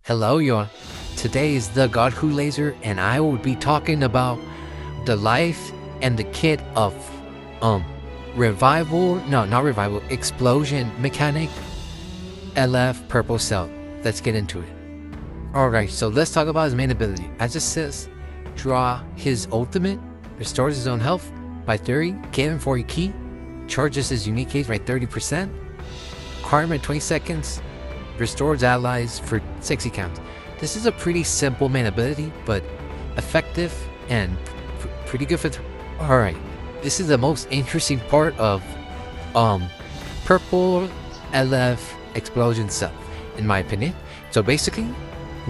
Hello, y'all. Today is the God Who Laser, and I will be talking about the life and the kit of explosion mechanic LF Purple Cell. Let's get into it. Alright, so let's talk about his main ability. As it says, draw his ultimate, restores his own health by 30, give him 40 key, charges his unique gauge by 30%, requirement 20 seconds, restores allies for 60 counts. This is a pretty simple main ability, but effective and pretty good for Alright, this is the most interesting part of Purple LF Explosion Cell, in my opinion. So basically,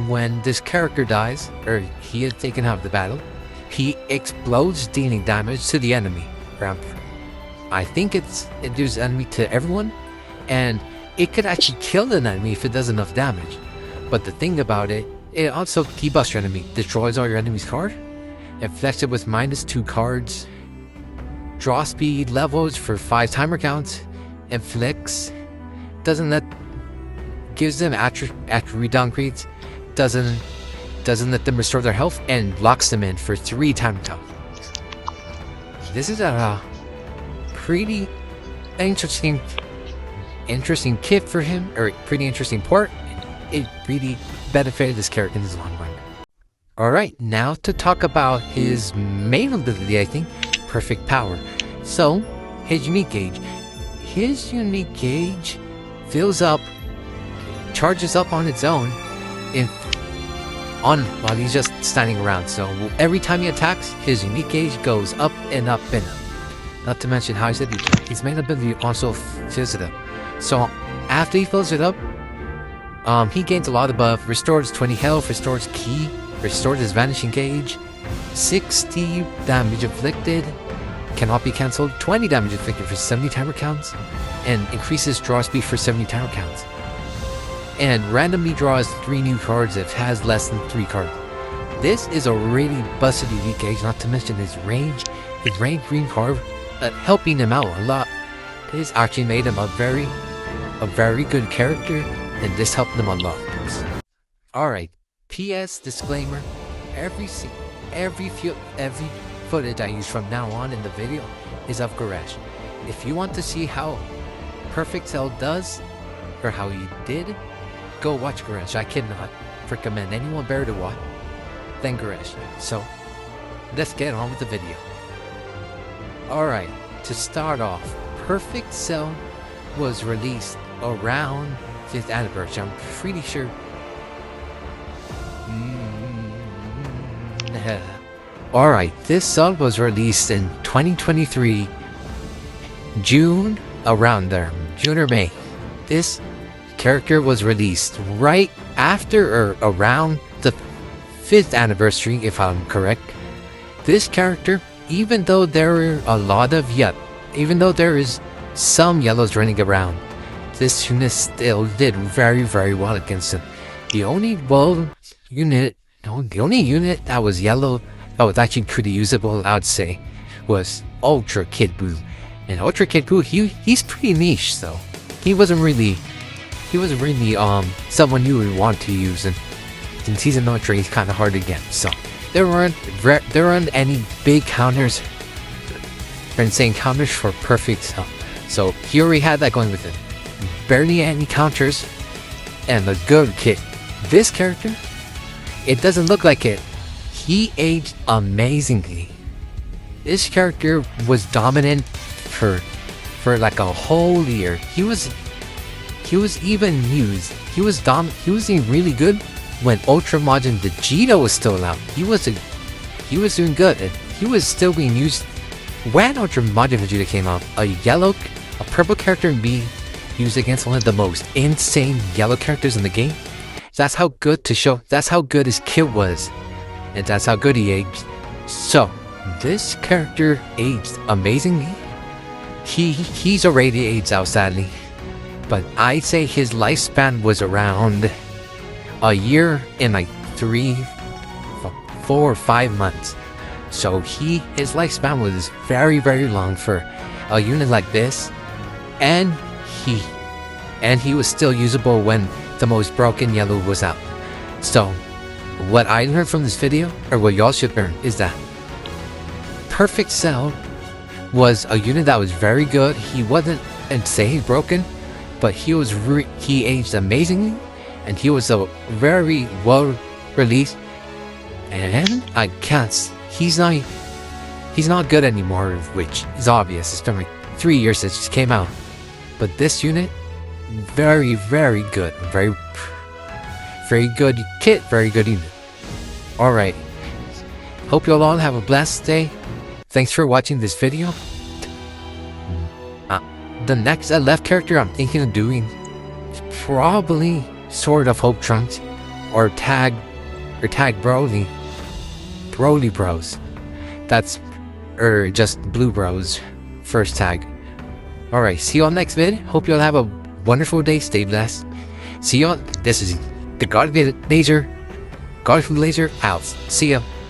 when this character dies, or he is taken out of the battle, he explodes, dealing damage to the enemy. I think it deals enemy to everyone, and it could actually kill an enemy if it does enough damage. But the thing about it, it also debuffs your enemy, destroys all your enemy's card, inflects it with -2 cards, draw speed levels for 5 timer counts, inflicts, gives them attribute downgrades, doesn't let them restore their health, and locks them in for 3 timer counts. This is a pretty interesting kit for him, or pretty interesting part. It really benefited this character in the long run. Alright, now to talk about his main ability, I think, Perfect Power. So, his unique gauge. His unique gauge fills up, charges up on its own while he's just standing around. So every time he attacks, his unique gauge goes up and up and up. Not to mention how his main ability also fills it up. So after he fills it up, he gains a lot of buff, restores 20 health, restores ki, restores his vanishing gauge, 60 damage inflicted, cannot be cancelled, 20 damage inflicted for 70 timer counts, and increases draw speed for 70 timer counts. And randomly draws 3 new cards if it has less than 3 cards. This is a really busted unique gauge, not to mention his range green card, helping him out a lot. This actually made him a very good character, and this helped him a lot. Alright, PS disclaimer, every footage I use from now on in the video is of Goresh. If you want to see how Perfect Cell does, or how he did, go watch Goresh. I cannot recommend anyone better to watch than Goresh. So, let's get on with the video. Alright, to start off, Perfect Cell was released around 5th anniversary, I'm pretty sure. Alright, this song was released in 2023, June, around there, June or May. This character was released right after or around the 5th anniversary, if I'm correct. This character, even though there is some yellows running around, this unit still did very well against him. The only unit that was yellow that was actually pretty usable, I would say, was Ultra Kid Buu. And Ultra Kid Buu, he's pretty niche, so he wasn't really someone you would want to use, and since he's an Ultra, he's kind of hard to get. So there weren't any big counters or insane counters for Perfect Cell. So he already had that going with him. Barely any counters, and a good kit. This character, it doesn't look like it. He aged amazingly. This character was dominant for like a whole year. He was even used. He was really good when Ultra Majin Vegeta was still out. He was doing good, and he was still being used when Ultra Majin Vegeta came out. A purple character being used against one of the most insane yellow characters in the game. That's how good his kit was, and that's how good he aged. So this character aged amazingly. He's already aged out, sadly, but I'd say his lifespan was around a year and like 3, 4 or 5 months. So his lifespan was very long for a unit like this, and he was still usable when the most broken yellow was out. So, what I learned from this video, or what y'all should learn, is that Perfect Cell was a unit that was very good. He wasn't insane broken, but he was he aged amazingly, and he was a very well released. And I can't. He's not good anymore, which is obvious. It's been like 3 years since it came out. But this unit, very, very good. Very good kit, very good unit. Alright. Hope you all have a blessed day. Thanks for watching this video. The next left character I'm thinking of doing is probably Sword of Hope Trunks or Tag Broly. Broly Bros. That's just Blue Bros first tag. Alright, see you all next vid. Hope you all have a wonderful day. Stay blessed. See you all. This is the Godfrey Laser out. See ya.